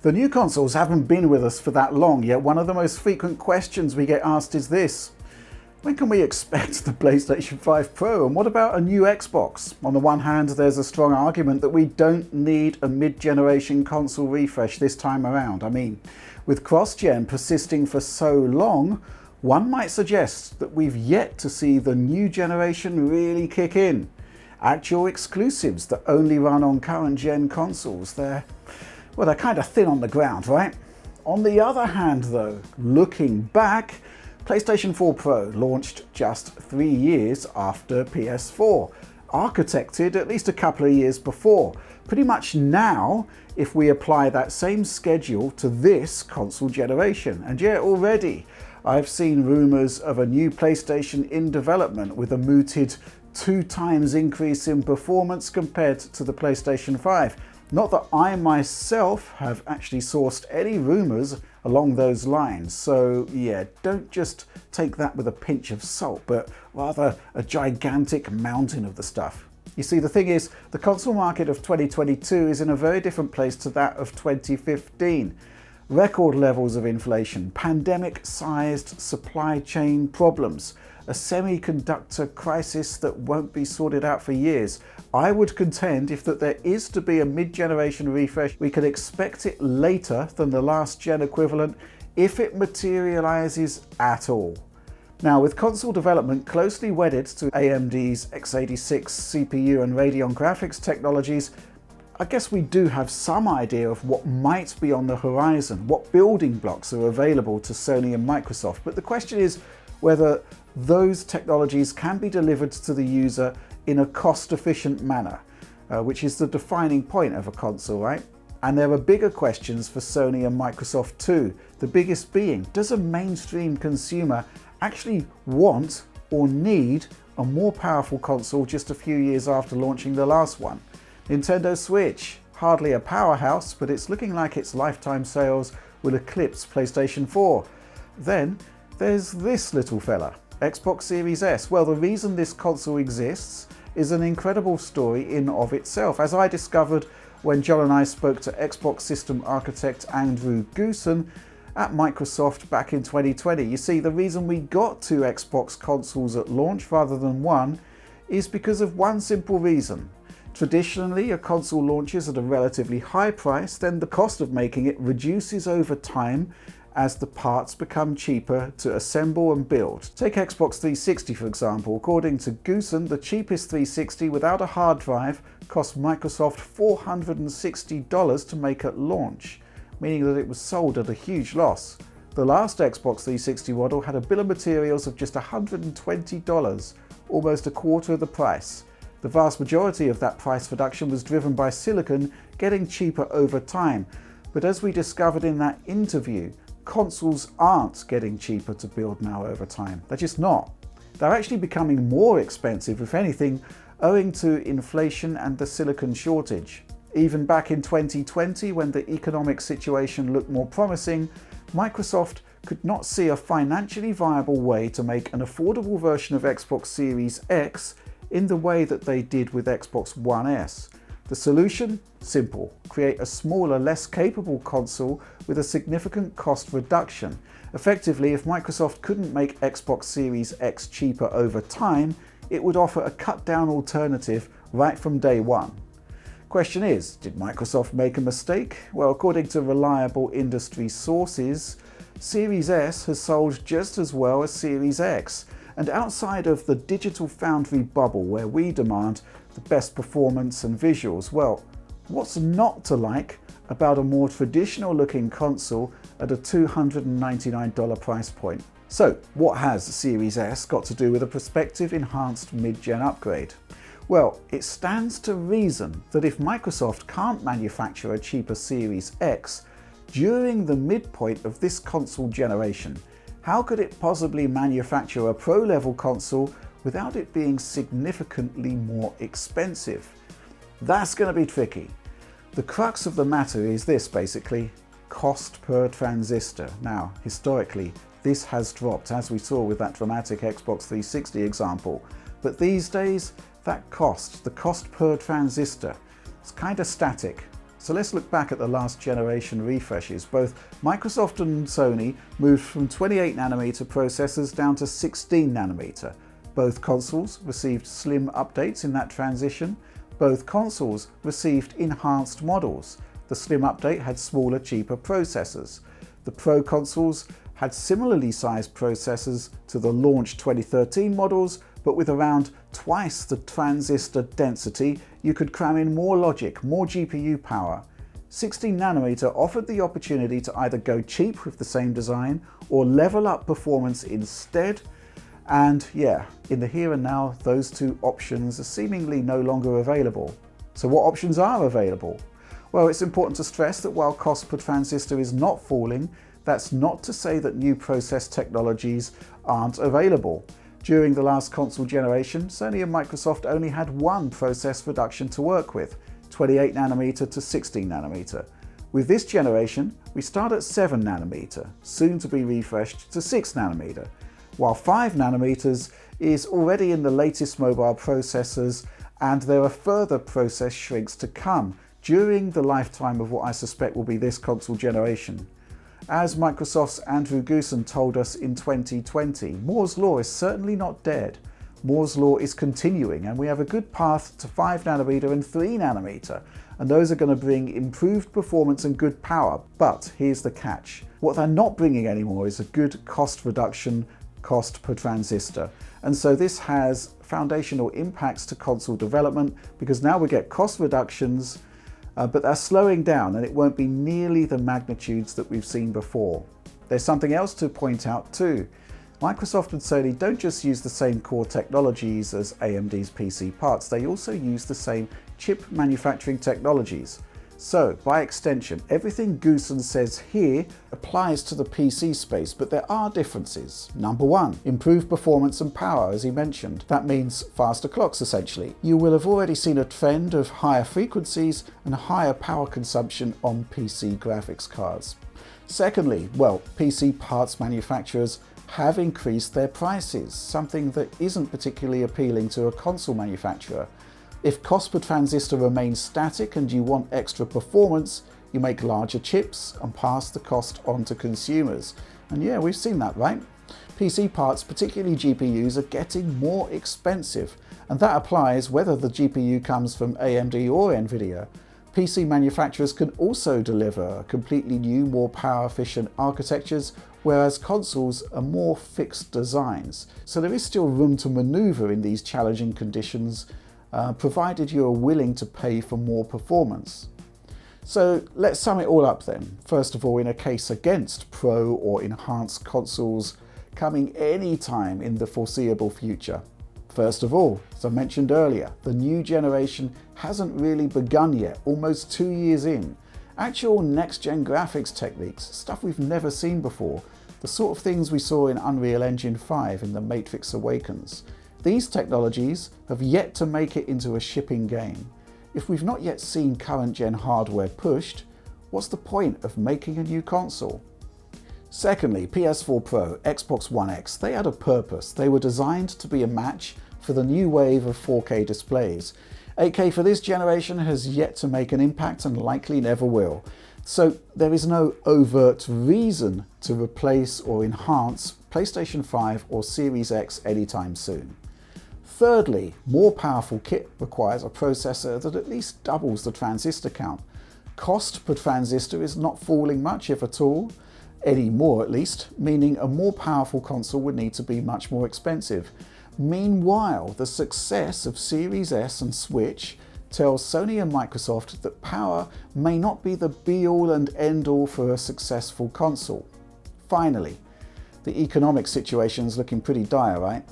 The new consoles haven't been with us for that long, yet one of the most frequent questions we get asked is this: when can we expect the PlayStation 5 Pro, and what about a new Xbox? On the one hand, there's a strong argument that we don't need a mid-generation console refresh this time around. I mean, with cross-gen persisting for so long, one might suggest that we've yet to see the new generation really kick in. Actual exclusives that only run on current-gen consoles, they're kind of thin on the ground, right? On the other hand though, looking back, PlayStation 4 Pro launched just 3 years after PS4, architected at least a couple of years before. Pretty much now, if we apply that same schedule to this console generation. And yet already, I've seen rumours of a new PlayStation in development with a mooted 2 times increase in performance compared to the PlayStation 5. Not that I myself have actually sourced any rumours along those lines, so yeah, don't just take that with a pinch of salt, but rather a gigantic mountain of the stuff. You see, the thing is, the console market of 2022 is in a very different place to that of 2015. Record levels of inflation, pandemic-sized supply chain problems, a semiconductor crisis that won't be sorted out for years. I would contend if there is to be a mid-generation refresh, we can expect it later than the last gen equivalent, if it materializes at all. Now, with console development closely wedded to AMD's x86 CPU and Radeon graphics technologies, I guess we do have some idea of what might be on the horizon, what building blocks are available to Sony and Microsoft. But the question is whether those technologies can be delivered to the user in a cost-efficient manner, which is the defining point of a console, right? And there are bigger questions for Sony and Microsoft too. The biggest being, does a mainstream consumer actually want or need a more powerful console just a few years after launching the last one? Nintendo Switch, hardly a powerhouse, but it's looking like its lifetime sales will eclipse PlayStation 4. Then there's this little fella, Xbox Series S. Well, the reason this console exists is an incredible story in of itself, as I discovered when John and I spoke to Xbox system architect Andrew Goosen at Microsoft back in 2020. You see, the reason we got 2 Xbox consoles at launch rather than 1 is because of one simple reason. Traditionally, a console launches at a relatively high price, then the cost of making it reduces over time as the parts become cheaper to assemble and build. Take Xbox 360 for example. According to Goosen, the cheapest 360 without a hard drive cost Microsoft $460 to make at launch, meaning that it was sold at a huge loss. The last Xbox 360 model had a bill of materials of just $120, almost a quarter of the price. The vast majority of that price reduction was driven by silicon getting cheaper over time. But as we discovered in that interview, consoles aren't getting cheaper to build now over time. They're just not. They're actually becoming more expensive, if anything, owing to inflation and the silicon shortage. Even back in 2020, when the economic situation looked more promising, Microsoft could not see a financially viable way to make an affordable version of Xbox Series X in the way that they did with Xbox One S. The solution? Simple. Create a smaller, less capable console with a significant cost reduction. Effectively, if Microsoft couldn't make Xbox Series X cheaper over time, it would offer a cut-down alternative right from day one. Question is, did Microsoft make a mistake? Well, according to reliable industry sources, Series S has sold just as well as Series X. And outside of the Digital Foundry bubble where we demand the best performance and visuals, well, what's not to like about a more traditional looking console at a $299 price point? So what has Series S got to do with a prospective enhanced mid-gen upgrade? Well, it stands to reason that if Microsoft can't manufacture a cheaper Series X during the midpoint of this console generation, how could it possibly manufacture a pro-level console without it being significantly more expensive? That's going to be tricky. The crux of the matter is this, basically: cost per transistor. Now, historically, this has dropped, as we saw with that dramatic Xbox 360 example. But these days, that cost, the cost per transistor, it's kind of static. So let's look back at the last generation refreshes. Both Microsoft and Sony moved from 28nm processors down to 16nm. Both consoles received slim updates in that transition. Both consoles received enhanced models. The slim update had smaller, cheaper processors. The Pro consoles had similarly sized processors to the launch 2013 models, but with around twice the transistor density, you could cram in more logic, more GPU power. 16nm offered the opportunity to either go cheap with the same design or level up performance instead. And yeah, in the here and now, those two options are seemingly no longer available. So what options are available? Well, it's important to stress that while cost per transistor is not falling, that's not to say that new process technologies aren't available. During the last console generation, Sony and Microsoft only had one process reduction to work with, 28nm to 16nm. With this generation, we start at 7nm, soon to be refreshed to 6nm, while 5nm is already in the latest mobile processors, and there are further process shrinks to come during the lifetime of what I suspect will be this console generation. As Microsoft's Andrew Goosen told us in 2020, Moore's Law is certainly not dead. Moore's Law is continuing, and we have a good path to 5nm and 3nm, and those are going to bring improved performance and good power. But here's the catch. What they're not bringing anymore is a good cost reduction, cost per transistor. And so this has foundational impacts to console development, because now we get cost reductions, but they're slowing down, and it won't be nearly the magnitudes that we've seen before. There's something else to point out too. Microsoft and Sony don't just use the same core technologies as AMD's PC parts, they also use the same chip manufacturing technologies. So, by extension, everything Goosen says here applies to the PC space, but there are differences. Number one, improved performance and power, as he mentioned. That means faster clocks, essentially. You will have already seen a trend of higher frequencies and higher power consumption on PC graphics cards. Secondly, well, PC parts manufacturers have increased their prices, something that isn't particularly appealing to a console manufacturer. If cost per transistor remains static and you want extra performance, you make larger chips and pass the cost on to consumers. And yeah, we've seen that, right? PC parts, particularly GPUs, are getting more expensive, and that applies whether the GPU comes from AMD or Nvidia. PC manufacturers can also deliver completely new, more power-efficient architectures, whereas consoles are more fixed designs. So there is still room to maneuver in these challenging conditions, provided you are willing to pay for more performance. So let's sum it all up then. First of all, in a case against Pro or enhanced consoles coming anytime in the foreseeable future. First of all, as I mentioned earlier, the new generation hasn't really begun yet, almost 2 years in. Actual next-gen graphics techniques, stuff we've never seen before, the sort of things we saw in Unreal Engine 5 in The Matrix Awakens. These technologies have yet to make it into a shipping game. If we've not yet seen current-gen hardware pushed, what's the point of making a new console? Secondly, PS4 Pro, Xbox One X, they had a purpose. They were designed to be a match for the new wave of 4K displays. 8K for this generation has yet to make an impact and likely never will. So there is no overt reason to replace or enhance PlayStation 5 or Series X anytime soon. Thirdly, more powerful kit requires a processor that at least doubles the transistor count. Cost per transistor is not falling much, if at all, anymore at least, meaning a more powerful console would need to be much more expensive. Meanwhile, the success of Series S and Switch tells Sony and Microsoft that power may not be the be-all and end-all for a successful console. Finally, the economic situation is looking pretty dire, right?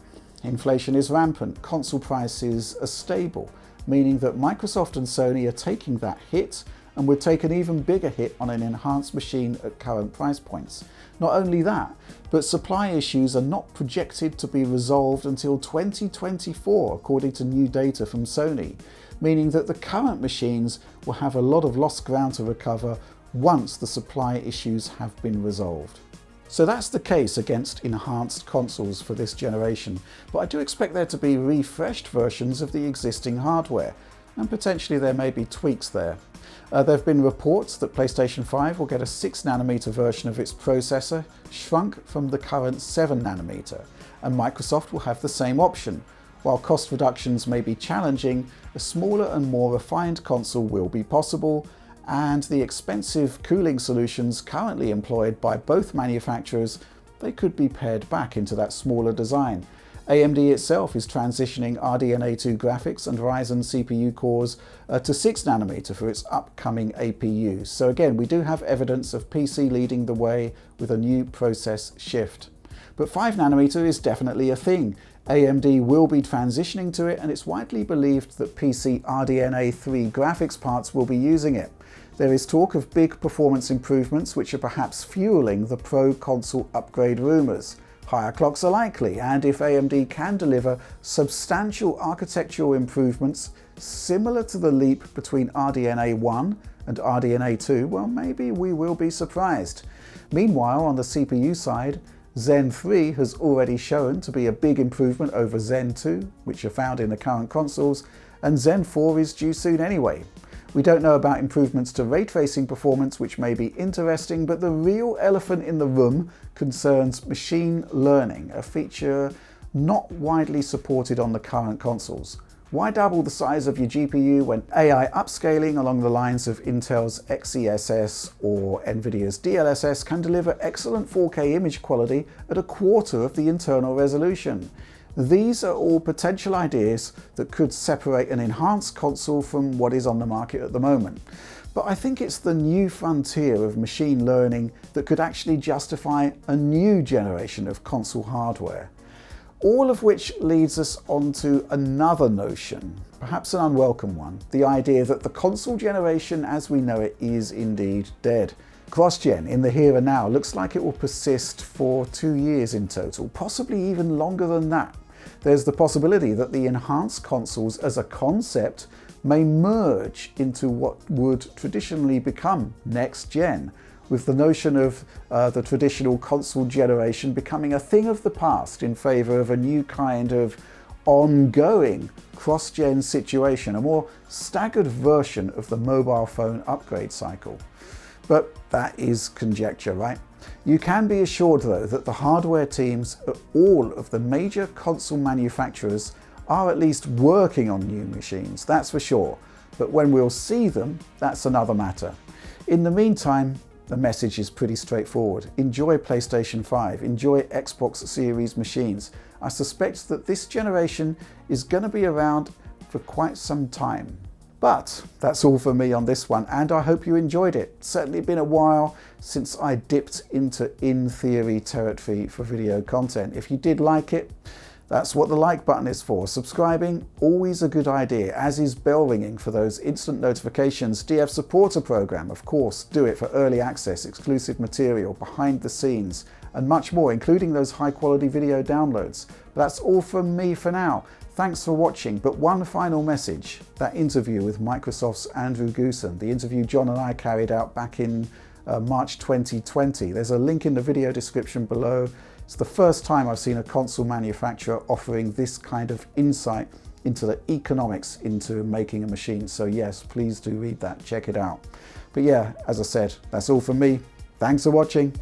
Inflation is rampant, console prices are stable, meaning that Microsoft and Sony are taking that hit and would take an even bigger hit on an enhanced machine at current price points. Not only that, but supply issues are not projected to be resolved until 2024, according to new data from Sony, meaning that the current machines will have a lot of lost ground to recover once the supply issues have been resolved. So that's the case against enhanced consoles for this generation, but I do expect there to be refreshed versions of the existing hardware. and potentially there may be tweaks there. There have been reports that PlayStation 5 will get a 6nm version of its processor, shrunk from the current 7nm, and Microsoft will have the same option. While cost reductions may be challenging, a smaller and more refined console will be possible, and the expensive cooling solutions currently employed by both manufacturers, they could be pared back into that smaller design. AMD itself is transitioning RDNA 2 graphics and Ryzen CPU cores to 6nm for its upcoming APUs. So again, we do have evidence of PC leading the way with a new process shift. But 5nm is definitely a thing. AMD will be transitioning to it, and it's widely believed that PC RDNA 3 graphics parts will be using it. There is talk of big performance improvements which are perhaps fueling the pro console upgrade rumours. Higher clocks are likely, and if AMD can deliver substantial architectural improvements similar to the leap between RDNA 1 and RDNA 2, well, maybe we will be surprised. Meanwhile, on the CPU side, Zen 3 has already shown to be a big improvement over Zen 2, which are found in the current consoles, and Zen 4 is due soon anyway. We don't know about improvements to ray tracing performance, which may be interesting, but the real elephant in the room concerns machine learning, a feature not widely supported on the current consoles. Why double the size of your GPU when AI upscaling along the lines of Intel's XeSS or Nvidia's DLSS can deliver excellent 4K image quality at a quarter of the internal resolution? These are all potential ideas that could separate an enhanced console from what is on the market at the moment. But I think it's the new frontier of machine learning that could actually justify a new generation of console hardware. All of which leads us onto another notion, perhaps an unwelcome one, the idea that the console generation as we know it is indeed dead. Cross-gen in the here and now looks like it will persist for 2 years in total, possibly even longer than that. There's the possibility that the enhanced consoles as a concept may merge into what would traditionally become next-gen, with the notion of the traditional console generation becoming a thing of the past in favour of a new kind of ongoing cross-gen situation, a more staggered version of the mobile phone upgrade cycle. But that is conjecture, right? You can be assured though that the hardware teams at all of the major console manufacturers are at least working on new machines, that's for sure. But when we'll see them, that's another matter. In the meantime, the message is pretty straightforward. Enjoy PlayStation 5, enjoy Xbox Series machines. I suspect that this generation is going to be around for quite some time. But that's all for me on this one, and I hope you enjoyed it. It's certainly been a while since I dipped into in-theory territory for video content. If you did like it, that's what the like button is for. Subscribing, always a good idea, as is bell ringing for those instant notifications. DF Supporter Program, of course, do it for early access, exclusive material, behind the scenes, and much more, including those high-quality video downloads. But that's all from me for now. Thanks for watching, but one final message. That interview with Microsoft's Andrew Goosen, the interview John and I carried out back in March 2020. There's a link in the video description below. It's the first time I've seen a console manufacturer offering this kind of insight into the economics into making a machine. So yes, please do read that, check it out. But yeah, as I said, that's all from me. Thanks for watching.